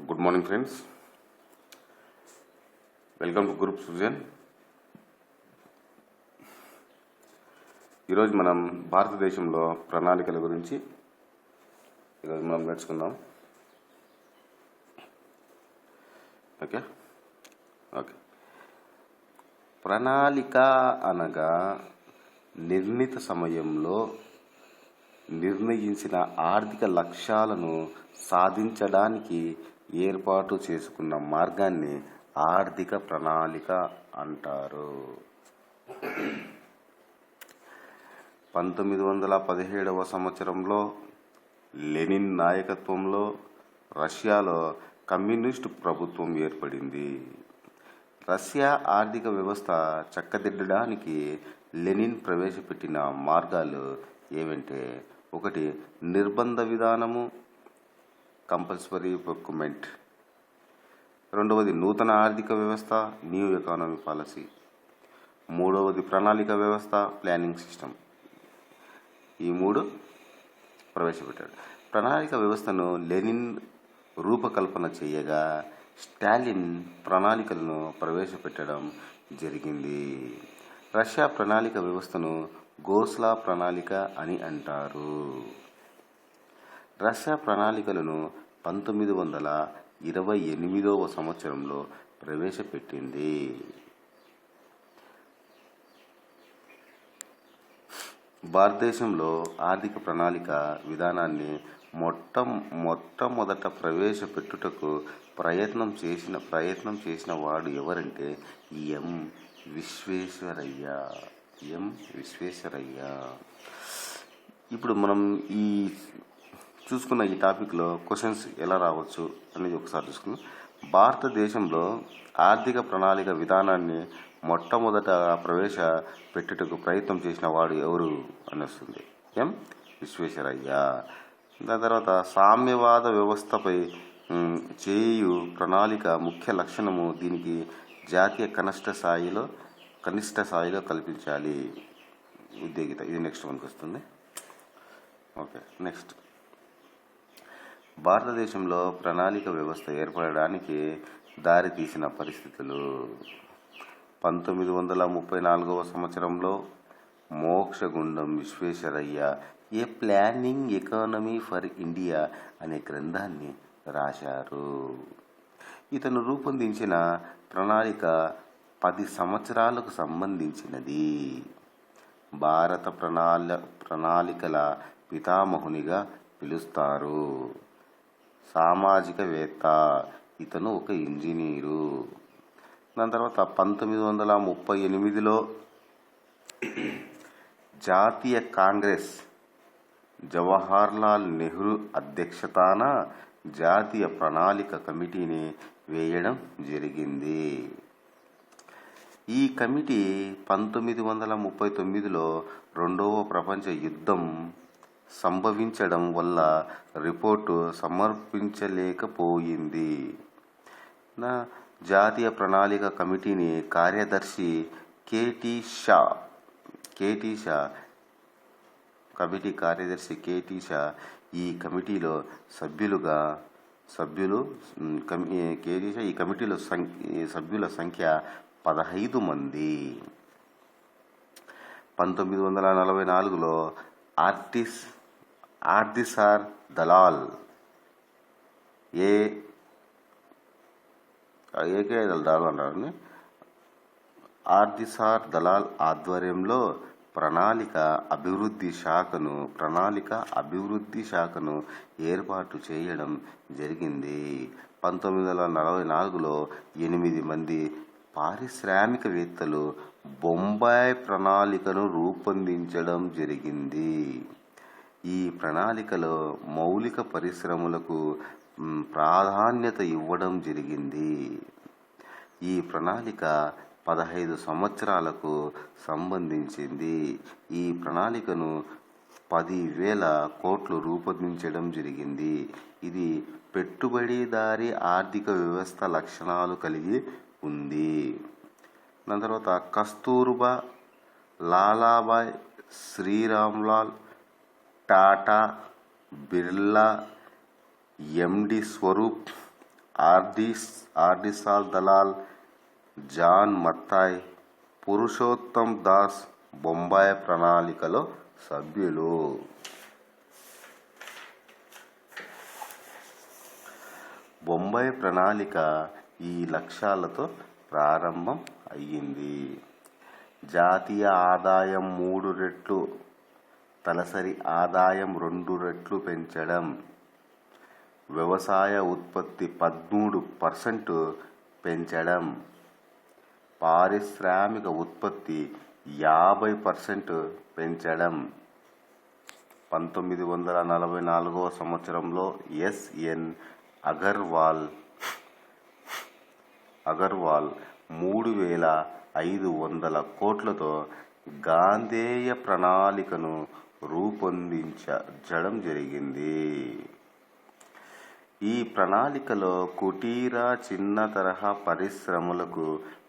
Good morning friends, welcome to group Sujan. ఈరోజు మనం భారతదేశంలో ప్రణాళికల గురించి ఈరోజు మనం నేర్చుకుందాం. ఓకే ఓకే ప్రణాళిక అనగా నిర్ణీత సమయంలో నిర్ణయించిన ఆర్థిక లక్ష్యాలను సాధించడానికి ఏర్పాటు చేసుకున్న మార్గాన్ని ఆర్థిక ప్రణాళిక అంటారు. 1917వ సంవత్సరంలో లెనిన్ నాయకత్వంలో రష్యాలో కమ్యూనిస్టు ప్రభుత్వం ఏర్పడింది. రష్యా ఆర్థిక వ్యవస్థ చక్కదిద్దడానికి లెనిన్ ప్రవేశపెట్టిన మార్గాలు ఏవంటే, ఒకటి నిర్బంధ విధానము, కంపల్సరీ ప్రొక్యూర్మెంట్. రెండవది నూతన ఆర్థిక వ్యవస్థ, న్యూ ఎకానమీ పాలసీ. మూడవది ప్రణాళిక వ్యవస్థ, ప్లానింగ్ సిస్టమ్. ఈ మూడు ప్రవేశపెట్టాడు. ప్రణాళిక వ్యవస్థను లెనిన్ రూపకల్పన చేయగా స్టాలిన్ ప్రణాళికలను ప్రవేశపెట్టడం జరిగింది. రష్యా ప్రణాళిక వ్యవస్థను గోస్లా ప్రణాళిక అని అంటారు. రష్యా ప్రణాళికలను 1928వ సంవత్సరంలో ప్రవేశపెట్టింది. భారతదేశంలో ఆర్థిక ప్రణాళిక విధానాన్ని మొట్టమొదట ప్రవేశపెట్టుటకు ప్రయత్నం చేసిన వాడు ఎవరంటే ఎం విశ్వేశ్వరయ్య. ఇప్పుడు మనం చూసుకున్న ఈ టాపిక్లో క్వశ్చన్స్ ఎలా రావచ్చు అనేది ఒకసారి చూసుకుందాం. భారతదేశంలో ఆర్థిక ప్రణాళిక విధానాన్ని మొట్టమొదట ప్రవేశపెట్టుటకు ప్రయత్నం చేసిన వాడు ఎవరు అని వస్తుంది. ఎం విశ్వేశ్వరయ్య. దాని తర్వాత సామ్యవాద వ్యవస్థపై చేయు ప్రణాళిక ముఖ్య లక్షణము దీనికి జాతీయ కనిష్ట స్థాయిలో కల్పించాలి ఉద్యోగిత. ఇది నెక్స్ట్ మనకు వస్తుంది. ఓకే, నెక్స్ట్ భారతదేశంలో ప్రణాళిక వ్యవస్థ ఏర్పడడానికి దారితీసిన పరిస్థితులు. 1934వ సంవత్సరంలో మోక్షగుండం విశ్వేశ్వరయ్య ఏ ప్లానింగ్ ఎకానమీ ఫర్ ఇండియా అనే గ్రంథాన్ని రాశారు. ఇతను రూపొందించిన ప్రణాళిక 10 సంవత్సరాలకు సంబంధించినది. భారత ప్రణాళికల పితామహునిగా పిలుస్తారు. సామాజికవేత్త. ఇతను ఒక ఇంజనీరు. దాని తర్వాత 1938లో జాతీయ కాంగ్రెస్ జవహర్లాల్ నెహ్రూ అధ్యక్షతాన జాతీయ ప్రణాళిక కమిటీని వేయడం జరిగింది. ఈ కమిటీ 1939లో రెండవ ప్రపంచ యుద్ధం సంభవించడం వల్ల రిపోర్టు సమర్పించలేకపోయింది. జాతీయ ప్రణాళిక కమిటీని కార్యదర్శి కేటీ షా ఈ కమిటీలో సభ్యుల సంఖ్య 15 మంది. 1944లో ఆర్దిసార్ దలాల్ ఆర్దిసార్ దలాల్ ఆధ్వర్యంలో ప్రణాళిక అభివృద్ధి శాఖను ఏర్పాటు చేయడం జరిగింది. 1944లో 8 మంది పారిశ్రామికవేత్తలు బొంబాయి ప్రణాళికను రూపొందించడం జరిగింది. ఈ ప్రణాళికలో మౌలిక పరిశ్రమలకు ప్రాధాన్యత ఇవ్వడం జరిగింది. ఈ ప్రణాళిక 15 సంవత్సరాలకు సంబంధించింది. ఈ ప్రణాళికను 10,000 కోట్లు రూపొందించడం జరిగింది. ఇది పెట్టుబడిదారీ ఆర్థిక వ్యవస్థ లక్షణాలు కలిగి ఉంది. దాని తర్వాత కస్తూర్బా, లాలాబాయ్, శ్రీరామ్లాల్ టాటా, బిర్లా, ఎండి స్వరూప్, ఆర్డిసాల్ దలాల్, జాన్ మత్తాయ్, పురుషోత్తం దాస్ బొంబాయి ప్రణాళికలో సభ్యులు. బొంబాయి ప్రణాళిక ఈ లక్ష్యాలతో ప్రారంభం అయ్యింది. జాతీయ ఆదాయం 3 రెట్లు, తలసరి ఆదాయం 2 రెట్లు పెంచడం, వ్యవసాయ ఉత్పత్తి 13% పెంచడం, పారిశ్రామిక ఉత్పత్తి 50% పెంచడం. 1944 సంవత్సరంలో ఎస్.ఎన్. అగర్వాల్ 3,500 కోట్లతో గాంధేయ ప్రణాళికను రూపొందించడం జరిగింది. ఈ ప్రణాళికలో కుటీర, చిన్న తరహా పరిశ్రమలకు,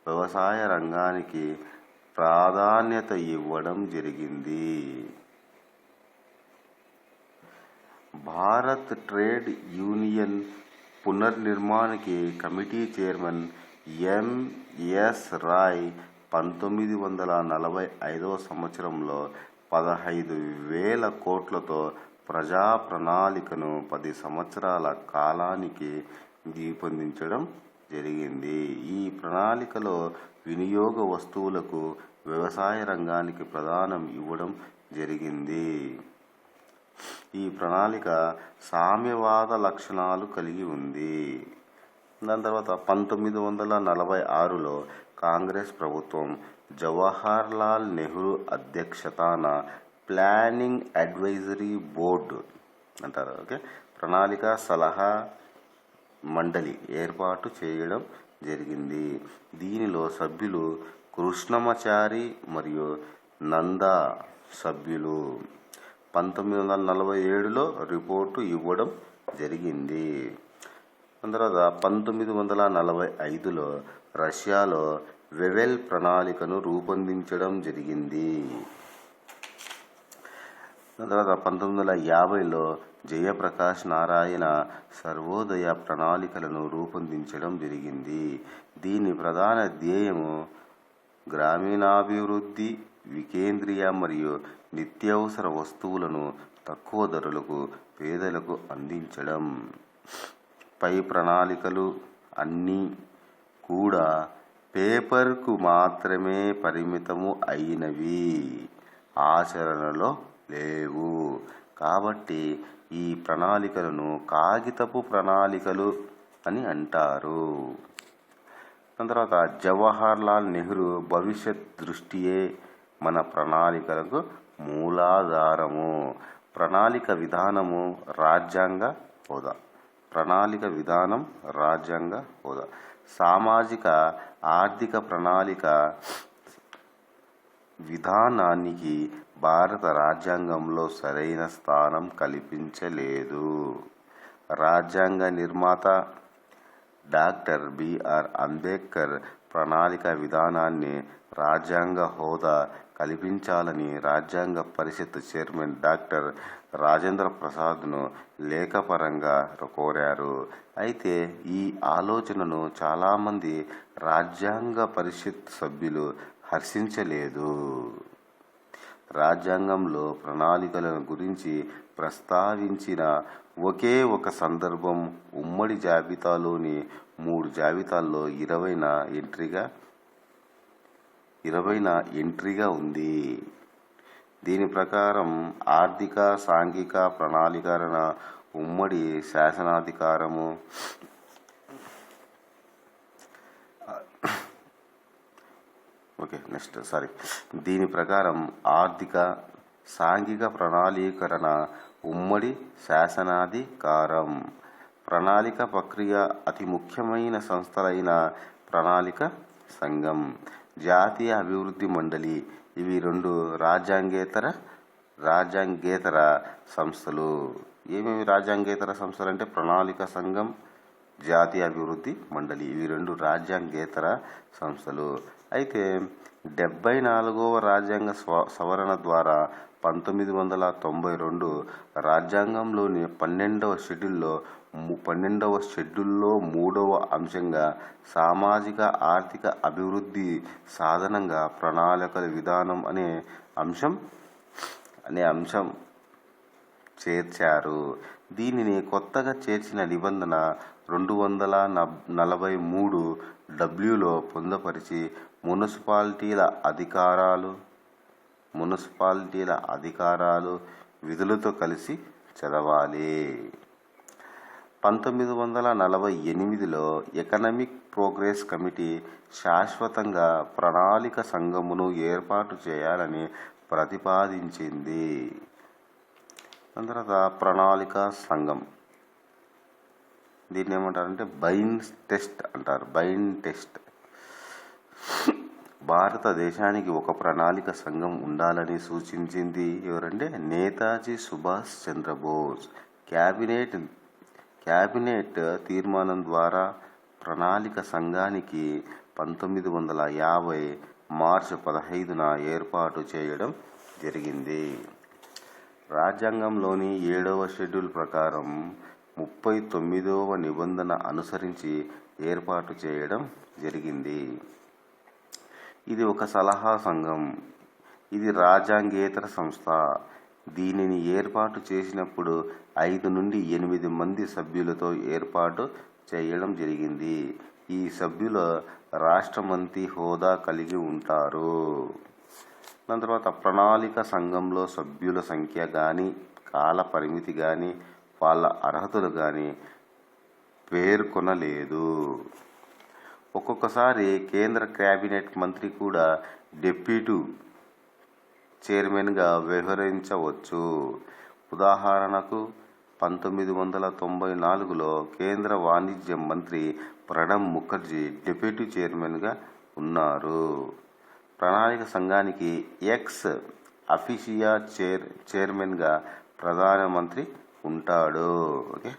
వ్యవసాయ రంగానికి ప్రాధాన్యత ఇవ్వడం జరిగింది. భారత్ ట్రేడ్ యూనియన్ పునర్నిర్మాణానికి కమిటీ చైర్మన్ ఎం.ఎస్. రాయ్ 1945 సంవత్సరంలో 15,000 కోట్లతో ప్రజా ప్రణాళికను 10 సంవత్సరాల కాలానికి రూపొందించడం జరిగింది. ఈ ప్రణాళికలో వినియోగ వస్తువులకు, వ్యవసాయ రంగానికి ప్రాధాన్యం ఇవ్వడం జరిగింది. ఈ ప్రణాళిక సామ్యవాద లక్షణాలు కలిగి ఉంది. దాని తర్వాత 1946లో కాంగ్రెస్ ప్రభుత్వం జవహర్లాల్ నెహ్రూ అధ్యక్షతన ప్లానింగ్ అడ్వైజరీ బోర్డు అంటారు ప్రణాళిక సలహా మండలి ఏర్పాటు చేయడం జరిగింది. దీనిలో సభ్యులు కృష్ణమాచారి మరియు నందా సభ్యులు. 1947లో రిపోర్టు ఇవ్వడం జరిగింది. తర్వాత 1945లో రష్యాలో వెవెల్ ప్రణాళికను రూపొందించడం జరిగింది. తర్వాత 1950లో జయప్రకాష్ నారాయణ సర్వోదయ ప్రణాళికలను రూపొందించడం జరిగింది. దీని ప్రధాన ధ్యేయము గ్రామీణాభివృద్ధి, వికేంద్రీయ మరియు నిత్యావసర వస్తువులను తక్కువ ధరలకు పేదలకు అందించడం. పై ప్రణాళికలు అన్నీ కూడా పేపర్కు మాత్రమే పరిమితము అయినవి, ఆచరణలో లేవు. కాబట్టి ఈ ప్రణాళికలను కాగితపు ప్రణాళికలు అని అంటారు. దాని తర్వాత జవహర్లాల్ నెహ్రూ భవిష్యత్ దృష్టియే మన ప్రణాళికలకు మూలాధారము. ప్రణాళిక విధానము రాజ్యాంగ హోదా. ప్రణాళిక విధానం రాజ్యాంగ హోదా. సామాజిక ఆర్థిక ప్రణాళిక విధానానికి భారత రాజ్యాంగంలో సరైన స్థానం కల్పించలేదు. రాజ్యాంగ నిర్మాత డాక్టర్ బి.ఆర్. అంబేద్కర్ ప్రణాళిక విధానాన్ని రాజ్యాంగ హోదా కల్పించాలని రాజ్యాంగ పరిషత్ చైర్మన్ డాక్టర్ రాజేంద్ర ప్రసాద్ను లేఖపరంగా కోరారు. అయితే ఈ ఆలోచనను చాలామంది రాజ్యాంగ పరిషత్ సభ్యులు హర్షించలేదు. రాజ్యాంగంలో ప్రణాళికల గురించి ప్రస్తావించిన ఒకే ఒక సందర్భం ఉమ్మడి జాబితాలోని 3 జాబితాల్లో 20న ఎంట్రీగా ఉంది. దీని ప్రకారం ఆర్థిక, సాంఘిక ప్రణాళీకరణ, ఉమ్మడి శాసనాధికారము, దీని ప్రకారం ఆర్థిక, సాంఘిక ప్రణాళీకరణ, ఉమ్మడి శాసనాధికారం, ప్రణాళిక ప్రక్రియ అతి ముఖ్యమైన సంస్థలైన ప్రణాళిక సంఘం, జాతీయ అభివృద్ధి మండలి ఇవి 2 రాజ్యాంగేతర సంస్థలు. ఏమేమి రాజ్యాంగేతర సంస్థలు అంటే ప్రణాళిక సంఘం, జాతీయ అభివృద్ధి మండలి ఇవి 2 రాజ్యాంగేతర సంస్థలు. అయితే 74వ రాజ్యాంగ సవరణ ద్వారా 1992 రాజ్యాంగంలోని 12వ షెడ్యూల్లో 12వ షెడ్యూల్లో 3వ అంశంగా సామాజిక ఆర్థిక అభివృద్ధి సాధనంగా ప్రణాళికల విధానం అనే అంశం చేర్చారు. దీనిని కొత్తగా చేర్చిన నిబంధన 243(w)లో పొందుపరిచి మున్సిపాలిటీల అధికారాలు విధులతో కలిసి చదవాలి. 1948లో ఎకనామిక్ ప్రోగ్రెస్ కమిటీ శాశ్వతంగా ప్రణాళిక సంఘమును ఏర్పాటు చేయాలని ప్రతిపాదించింది. తర్వాత ప్రణాళిక సంఘం, దీన్ని ఏమంటారంటే బైన్ టెస్ట్ అంటారు. బైన్ టెస్ట్. భారతదేశానికి ఒక ప్రణాళిక సంఘం ఉండాలని సూచించింది ఎవరంటే నేతాజీ సుభాష్ చంద్రబోస్. క్యాబినెట్ తీర్మానం ద్వారా ప్రణాళిక సంఘానికి 1950 మార్చి 15న ఏర్పాటు చేయడం జరిగింది. రాజ్యాంగంలోని 7వ షెడ్యూల్ ప్రకారం 39వ నిబంధన అనుసరించి ఏర్పాటు చేయడం జరిగింది. ఇది ఒక సలహా సంఘం. ఇది రాజ్యాంగేతర సంస్థ. దీనిని ఏర్పాటు చేసినప్పుడు 5 నుండి 8 మంది సభ్యులతో ఏర్పాటు చేయడం జరిగింది. ఈ సభ్యులు రాష్ట్రపతి హోదా కలిగి ఉంటారు. దాని తర్వాత ప్రణాళిక సంఘంలో సభ్యుల సంఖ్య కానీ, కాల పరిమితి కానీ, వాళ్ళ అర్హతలు కానీ పేర్కొనలేదు. ఒక్కొక్కసారి కేంద్ర కేబినెట్ మంత్రి కూడా డిప్యూటీ చైర్మన్గా వ్యవహరించవచ్చు. ఉదాహరణకు 1994లో కేంద్ర వాణిజ్య మంత్రి ప్రణబ్ ముఖర్జీ డిప్యూటీ చైర్మన్గా ఉన్నారు. ప్రణాళిక సంఘానికి ఎక్స్ అఫీషియా చైర్మన్గా ప్రధానమంత్రి ఉంటాడు. ఓకే.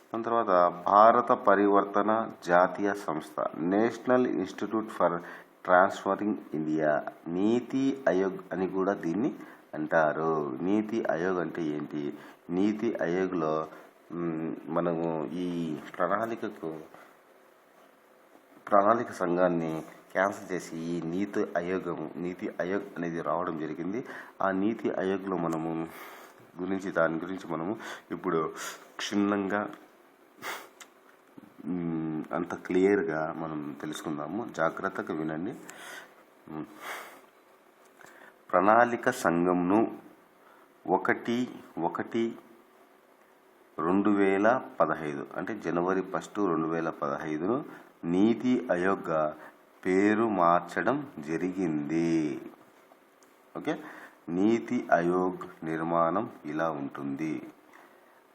దాని తర్వాత భారత పరివర్తన జాతీయ సంస్థ, national institute for transforming India, నీతి ఆయోగ్ అని కూడా దీన్ని అంటారు. నీతి ఆయోగ్ అంటే ఏంటి? నీతి ఆయోగ్లో మనము ఈ ప్రణాళిక సంఘాన్ని క్యాన్సిల్ చేసి ఈ నీతి ఆయోగ్ అనేది రావడం జరిగింది. ఆ నీతి ఆయోగ్లో దాని గురించి మనము ఇప్పుడు క్షుణ్ణంగా అంత క్లియర్గా మనం తెలుసుకుందాము. జాగ్రత్తగా వినండి. ప్రణాళిక సంఘంను 1/1/2015 అంటే జనవరి 1, 2015 నీతి ఆయోగ్గా పేరు మార్చడం జరిగింది. ఓకే. నీతి ఆయోగ్ నిర్మాణం ఇలా ఉంటుంది.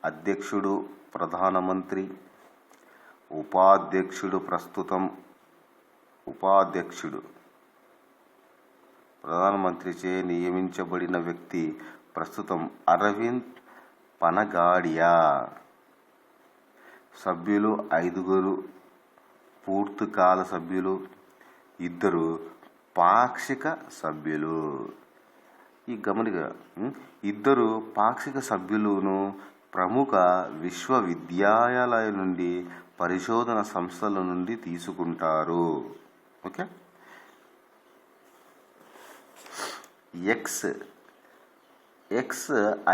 అధ్యక్షుడు ప్రధానమంత్రి, ఉపాధ్యక్షుడు ప్రధానమంత్రిచే నియమించబడిన వ్యక్తి ప్రస్తుతం అరవింద్ పనగాడియా. సభ్యులు 5 పూర్తికాల సభ్యులు, 2 పాక్షిక సభ్యులు. ఈ గమనిక 2 పాక్షిక సభ్యులను ప్రముఖ విశ్వవిద్యాలయాల నుండి, పరిశోధన సంస్థల నుండి తీసుకుంటారు. ఓకే. ఎక్స్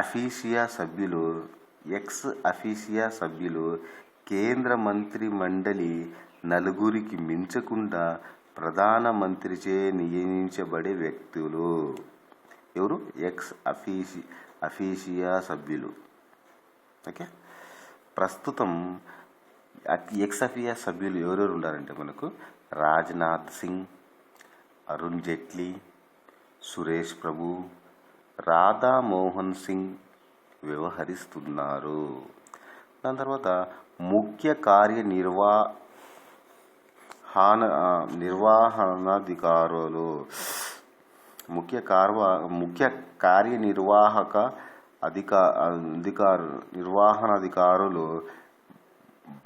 అఫీషియా సభ్యులు కేంద్ర మంత్రి మండలి 4కి మించకుండా ప్రధానమంత్రిచే నియమించబడే వ్యక్తులు. ఎవరు? ఎక్స్ అఫీషియా సభ్యులు. ఓకే. ప్రస్తుతం ఎక్స్ అఫీషియా సభ్యులు ఎవరెవరు ఉన్నారంటే మనకు రాజ్నాథ్ సింగ్, అరుణ్ జైట్లీ, సురేష్ ప్రభు, రాధా మోహన్ సింగ్ వ్యవహరిస్తున్నారు. దాని తర్వాత ముఖ్య నిర్వహణాధికారులు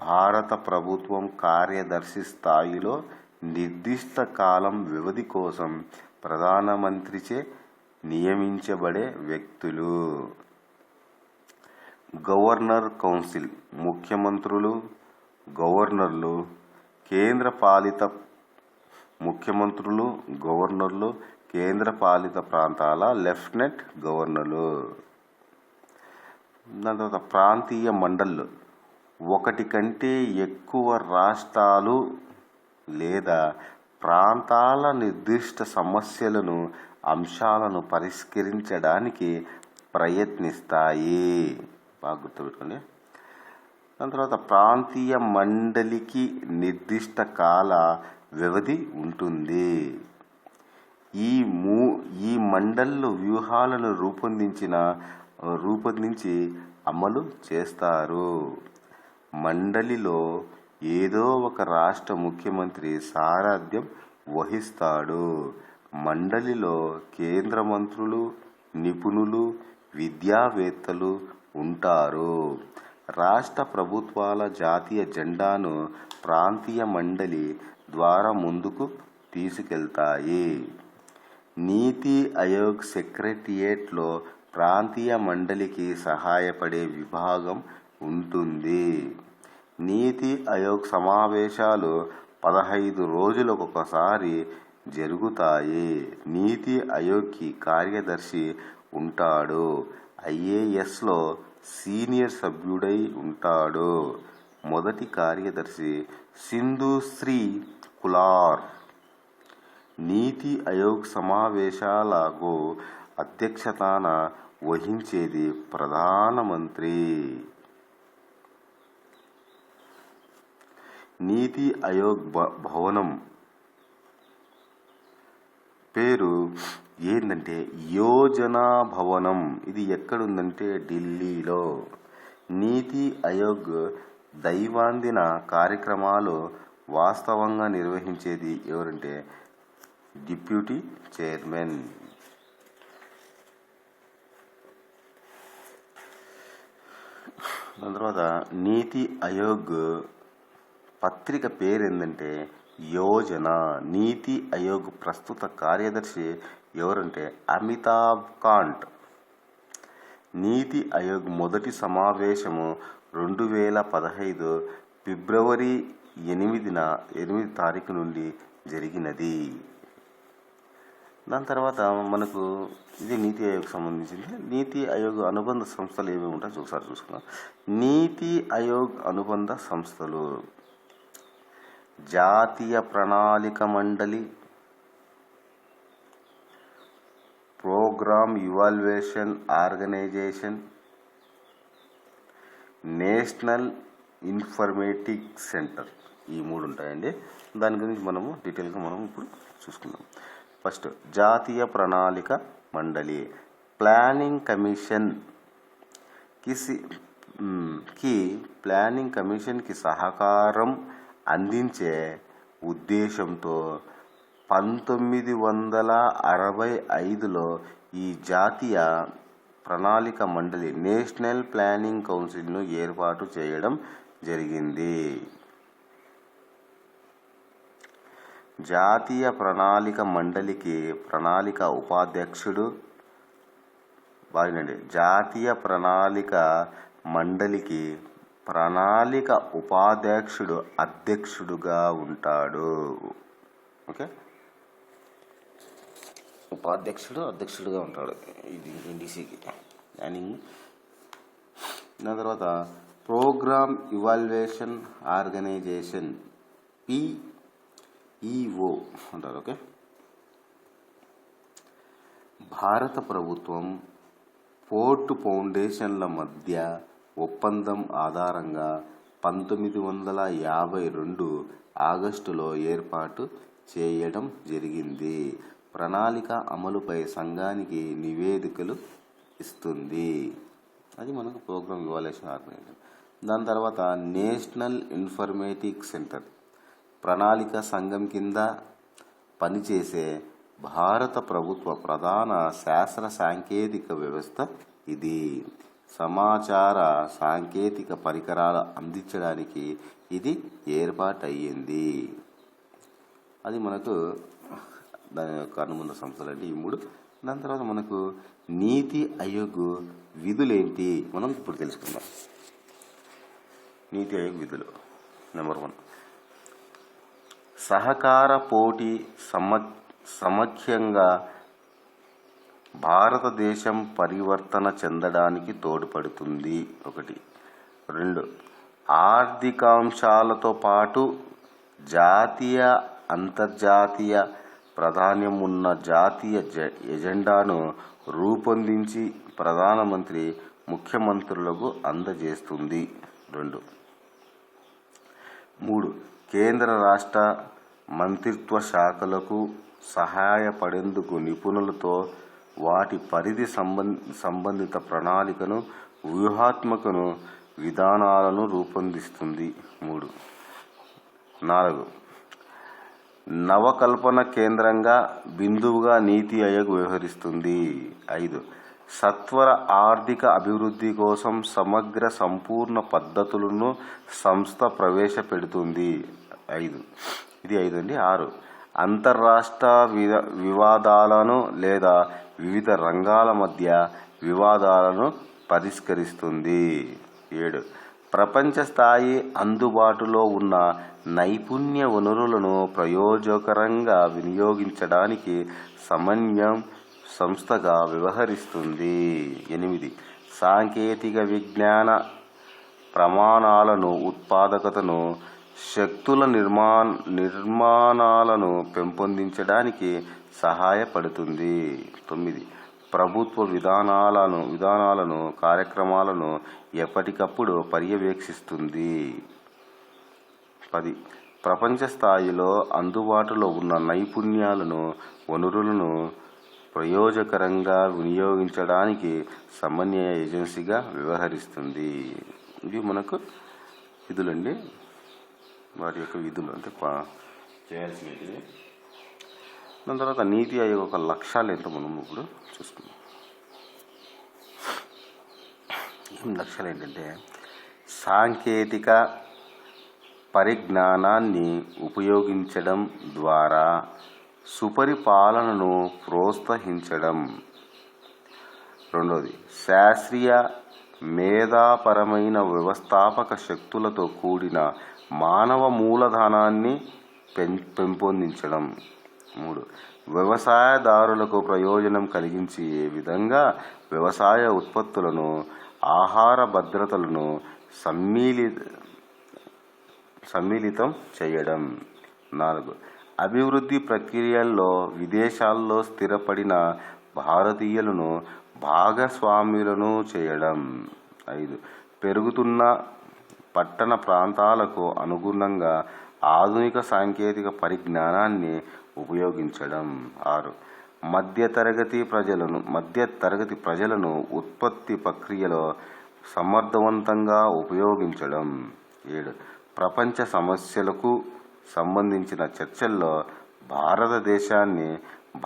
భారత ప్రభుత్వం కార్యదర్శి స్థాయిలో నిర్దిష్ట కాలం వ్యవధి కోసం ప్రధానమంత్రిచే నియమించబడే వ్యక్తులు. గవర్నర్ కౌన్సిల్ ముఖ్యమంత్రులు, గవర్నర్లు, కేంద్రపాలిత ముఖ్యమంత్రులు, గవర్నర్లు, కేంద్రపాలిత ప్రాంతాల లెఫ్టినెంట్ గవర్నర్లు. దాని తర్వాత ప్రాంతీయ మండళ్ళు ఒకటి కంటే ఎక్కువ రాష్ట్రాలు లేదా ప్రాంతాల నిర్దిష్ట సమస్యలను, అంశాలను పరిష్కరించడానికి ప్రయత్నిస్తాయి. బాగా గుర్తుపెట్టుకోండి. దాని తర్వాత ప్రాంతీయ మండలికి నిర్దిష్ట కాల వ్యవధి ఉంటుంది. ఈ మండళ్ళు వ్యూహాలను రూపొందించి అమలు చేస్తారు. మండలిలో ఏదో ఒక రాష్ట్ర ముఖ్యమంత్రి సారథ్యం వహిస్తాడు. మండలిలో కేంద్ర మంత్రులు, నిపుణులు, విద్యావేత్తలు ఉంటారు. రాష్ట్ర ప్రభుత్వాల జాతీయ జెండాను ప్రాంతీయ మండలి ద్వారా ముందుకు తీసుకెళ్తాయి. నీతి ఆయోగ్ సెక్రటేరియట్లో ప్రాంతీయ మండలికి సహాయపడే విభాగం ఉంటుంది. నీతి ఆయోగ్ సమావేశాలు 15 రోజులకొకసారి జరుగుతాయి. నీతి ఆయోగ్కి కార్యదర్శి ఉంటాడు. IASలో సీనియర్ సభ్యుడై ఉంటాడు. మొదటి కార్యదర్శి సింధు శ్రీ కులార్. నీతి ఆయోగ్ సమావేశాలకు అధ్యక్షతన వహించేది ప్రధానమంత్రి. నీతి ఆయోగ్ భవనం పేరు ఏంటంటే యోజనా భవనం. ఇది ఎక్కడుందంటే ఢిల్లీలో. నీతి ఆయోగ్ దైనందిన కార్యక్రమాలు వాస్తవంగా నిర్వహించేది ఎవరంటే డిప్యూటీ చైర్మన్. దాని తర్వాత నీతి ఆయోగ్ పత్రిక పేరు ఏంటంటే యోజన. నీతి ఆయోగ్ ప్రస్తుత కార్యదర్శి ఎవరంటే అమితాబ్ కాంత్. నీతి ఆయోగ్ మొదటి సమావేశము 2015 ఫిబ్రవరి 8 నుండి జరిగినది. దాని తర్వాత మనకు ఇది నీతి ఆయోగ్ సంబంధించింది. నీతి ఆయోగ్ అనుబంధ సంస్థలు ఏమేమి ఉంటాయో ఒకసారి చూసుకుందాం. నీతి ఆయోగ్ అనుబంధ సంస్థలు జాతీయ ప్రణాళిక మండలి, programme evaluation organisation, national informatics centre. ఈ 3 ఉంటాయండి. దాని గురించి మనము డీటెయిల్గా ఇప్పుడు చూసుకుందాం. ఫస్ట్ జాతీయ ప్రణాళిక మండలి. ప్లానింగ్ కమిషన్ కి సహకారం అందించే ఉద్దేశంతో 1965లో ఈ జాతీయ ప్రణాళిక మండలి నేషనల్ ప్లానింగ్ కౌన్సిల్ను ఏర్పాటు చేయడం జరిగింది. జాతీయ ప్రణాళిక మండలికి ప్రణాళిక ఉపాధ్యక్షుడు జాతీయ ప్రణాళిక మండలికి ప్రణాళిక ఉపాధ్యక్షుడు అధ్యక్షుడుగా ఉంటాడు. ఓకే, ఉపాధ్యక్షుడు అధ్యక్షుడుగా ఉంటాడు ఇది NDCకి ప్లానింగ్. దాని తర్వాత ప్రోగ్రామ్ ఇవాల్యుయేషన్ ఆర్గనైజేషన్ PEO అంటారు. ఓకే, భారత ప్రభుత్వం పోర్ట్ ఫౌండేషన్ల మధ్య ఒప్పందం ఆధారంగా 1952 ఆగస్టులో ఏర్పాటు చేయడం జరిగింది. ప్రణాళిక అమలుపై సంఘానికి నివేదికలు ఇస్తుంది. అది మనకు ప్రోగ్రామ్ ఇవాల్యుయేషన్ ఆర్గనైజేషన్. దాని తర్వాత నేషనల్ ఇన్ఫర్మేటిక్స్ సెంటర్ ప్రణాళిక సంఘం కింద పనిచేసే భారత ప్రభుత్వ ప్రధాన శాస్త్ర సాంకేతిక వ్యవస్థ ఇది. సమాచార సాంకేతిక పరికరాలు అందించడానికి ఇది ఏర్పాటయ్యింది. అది మనకు దాని యొక్క అనుబంధ సంస్థలు అంటే ఈ 3. దాని తర్వాత మనకు నీతి ఆయోగ్ విధులేంటి మనం ఇప్పుడు తెలుసుకుందాం. నీతి ఆయోగ్ విధులు. నెంబర్ 1, సహకార పోటీ సమాఖ్యంగా భారతదేశం పరివర్తన చెందడానికి తోడ్పడుతుంది. 1. 2, ఆర్థికాంశాలతో పాటు జాతీయ అంతర్జాతీయ ప్రాధాన్యం ఉన్న జాతీయ ఎజెండాను రూపొందించి ప్రధానమంత్రి ముఖ్యమంత్రులకు అందజేస్తుంది. 2. 3, కేంద్ర రాష్ట్ర మంత్రిత్వ శాఖలకు సహాయపడేందుకు నిపుణులతో వాటి పరిధి సంబంధిత ప్రణాళికను వ్యూహాత్మకను విధానాలను రూపొందిస్తుంది. 4, నవకల్పన కేంద్రంగా బిందువుగా నీతి ఆయోగ్ వ్యవహరిస్తుంది. 5, సత్వర ఆర్థిక అభివృద్ధి కోసం సమగ్ర సంపూర్ణ పద్ధతులను సంస్థ ప్రవేశపెడుతుంది. 5 అండి. 6, అంతర్రాష్ట్ర వివాదాలను లేదా వివిధ రంగాల మధ్య వివాదాలను పరిష్కరిస్తుంది. 7, ప్రపంచ స్థాయి అందుబాటులో ఉన్న నైపుణ్య వనరులను ప్రయోజకరంగా వినియోగించడానికి సమన్వయ సంస్థగా వ్యవహరిస్తుంది. 8, సాంకేతిక విజ్ఞాన ప్రమాణాలను ఉత్పాదకతను శక్తుల నిర్మాణాలను పెంపొందించడానికి సహాయపడుతుంది. 9, ప్రభుత్వ విధానాలను కార్యక్రమాలను ఎప్పటికప్పుడు పర్యవేక్షిస్తుంది. 10, ప్రపంచ స్థాయిలో అందుబాటులో ఉన్న నైపుణ్యాలను వనరులను ప్రయోజకరంగా వినియోగించడానికి సమన్వయ ఏజెన్సీగా వ్యవహరిస్తుంది. ఇవి మనకు విధులండి. వాటి యొక్క విధులు అంటే చేయాల్సినవి. దాని తర్వాత నీతి ఆయోగ్ యొక్క లక్ష్యాలు ఏంటో మనం ఇప్పుడు చూసుకుందాం. లక్ష్యాలు ఏంటంటే సాంకేతిక పరిజ్ఞానాన్ని ఉపయోగించడం ద్వారా సుపరిపాలనను ప్రోత్సహించడం. 2, శాస్త్రీయ మేధాపరమైన వ్యవస్థాపక శక్తులతో కూడిన మానవ మూలధనాన్ని పెంపొందించడం. 3, వ్యవసాయదారులకు ప్రయోజనం కలిగించే విధంగా వ్యవసాయ ఉత్పత్తులను ఆహార భద్రతలను సమ్మిళితం చేయడం. 4, అభివృద్ధి ప్రక్రియల్లో విదేశాల్లో స్థిరపడిన భారతీయులను భాగస్వాములను చేయడం. 5, పెరుగుతున్న పట్టణ ప్రాంతాలకు అనుగుణంగా ఆధునిక సాంకేతిక పరిజ్ఞానాన్ని ఉపయోగించడం. 6, మధ్యతరగతి ప్రజలను ఉత్పత్తి ప్రక్రియలో సమర్థవంతంగా ఉపయోగించడం. 7, ప్రపంచ సమస్యలకు సంబంధించిన చర్చల్లో భారతదేశాన్ని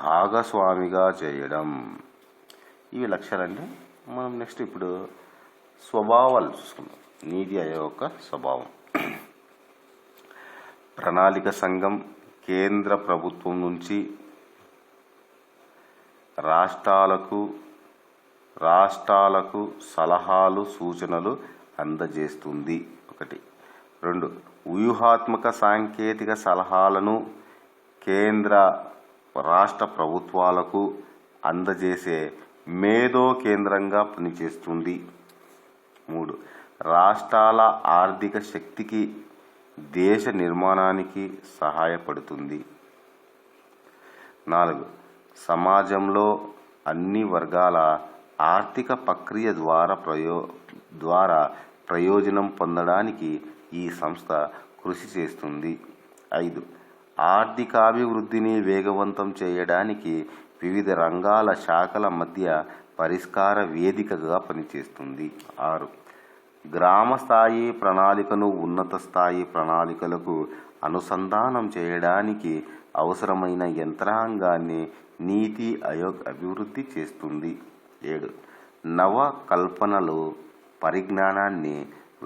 భాగస్వామిగా చేయడం. ఇవి లక్ష్యాలండి. మనం నెక్స్ట్ ఇప్పుడు స్వభావాలు చూసుకుందాం. నీతి ఆయోగ్ యొక్క స్వభావం. ప్రణాళిక సంఘం కేంద్ర ప్రభుత్వం నుంచి రాష్ట్రాలకు సలహాలు సూచనలు అందజేస్తుంది. 1. 2, వ్యూహాత్మక సాంకేతిక సలహాలను కేంద్ర రాష్ట్ర ప్రభుత్వాలకు అందజేసే మేధో కేంద్రంగా పనిచేస్తుంది. 3, రాష్ట్రాల ఆర్థిక శక్తికి దేశ నిర్మాణానికి సహాయపడుతుంది. 4, సమాజంలో అన్ని వర్గాల ఆర్థిక ప్రక్రియ ద్వారా ప్రయోజనం పొందడానికి ఈ సంస్థ కృషి చేస్తుంది. 5, ఆర్థికాభివృద్ధిని వేగవంతం చేయడానికి వివిధ రంగాల శాఖల మధ్య పరిష్కార వేదికగా పనిచేస్తుంది. 6, గ్రామ స్థాయి ప్రణాళికను ఉన్నత స్థాయి ప్రణాళికలకు అనుసంధానం చేయడానికి అవసరమైన యంత్రాంగాన్ని నీతి ఆయోగ్ అభివృద్ధి చేస్తుంది. 7, నవ కల్పనలు పరిజ్ఞానాన్ని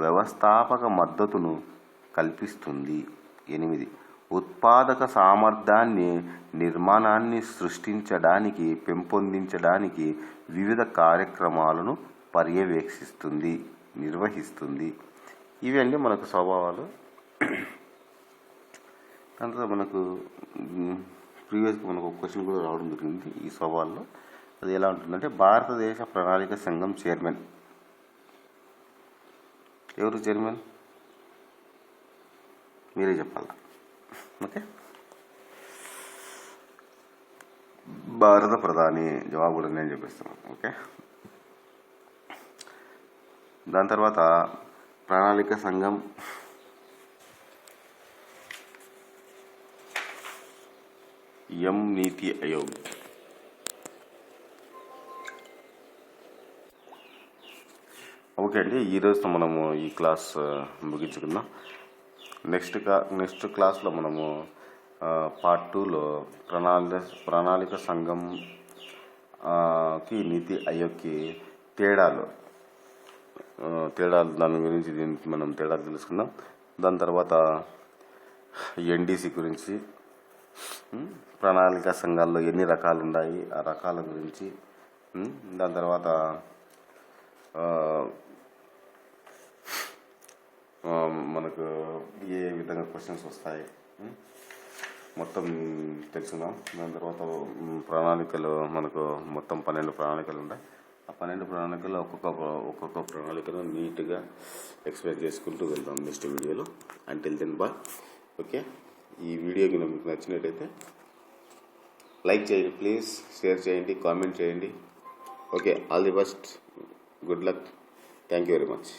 వ్యవస్థాపక మద్దతును కల్పిస్తుంది. 8, ఉత్పాదక సామర్థ్యాన్ని నిర్మాణాన్ని సృష్టించడానికి పెంపొందించడానికి వివిధ కార్యక్రమాలను పర్యవేక్షిస్తుంది, నిర్వహిస్తుంది. ఇవి అండి మనకు స్వభావాలు. దాని తర్వాత మనకు ప్రీవియస్గా మనకు ఒక క్వశ్చన్ కూడా రావడం జరిగింది ఈ స్వభావాల్లో. అది ఎలా ఉంటుందంటే, భారతదేశ ప్రణాళిక సంఘం చైర్మన్ ఎవరు? చైర్మన్ మీరే చెప్పాలా. ఓకే, భారత ప్రధాని. జవాబు కూడా నేను చెప్పిస్తాను. ఓకే, దాని తర్వాత ప్రణాళిక సంఘం నీతి ఆయోగ్. ఓకే అండి, ఈరోజు మనము ఈ క్లాస్ ముగించుకుందాం. నెక్స్ట్ క్లాస్లో మనము పార్ట్ 2లో ప్రణాళిక సంఘం కి నీతి ఆయోగ్కి తేడాలు దాని గురించి మనం తేడాలు తెలుసుకుందాం. దాని తర్వాత ఎన్డీసీ గురించి, ప్రణాళిక సంఘాల్లో ఎన్ని రకాలు ఉన్నాయి ఆ రకాల గురించి, దాని తర్వాత మనకు ఏ విధంగా క్వశ్చన్స్ వస్తాయి మొత్తం తెలుసుకుందాం. దాని తర్వాత ప్రణాళికలు మనకు మొత్తం 12 ప్రణాళికలు ఉన్నాయి. ఆ 12 ప్రణాళికలు ఒక్కొక్క ప్రణాళికను నీట్గా ఎక్స్ప్లెయిన్ చేసుకుంటూ వెళ్తాం నెక్స్ట్ వీడియోలో. Until then bye. ఓకే, ఈ వీడియో కనుక మీకు నచ్చినట్టయితే లైక్ చేయండి, ప్లీజ్ షేర్ చేయండి, కామెంట్ చేయండి. Okay, all the best, good luck, thank you very much.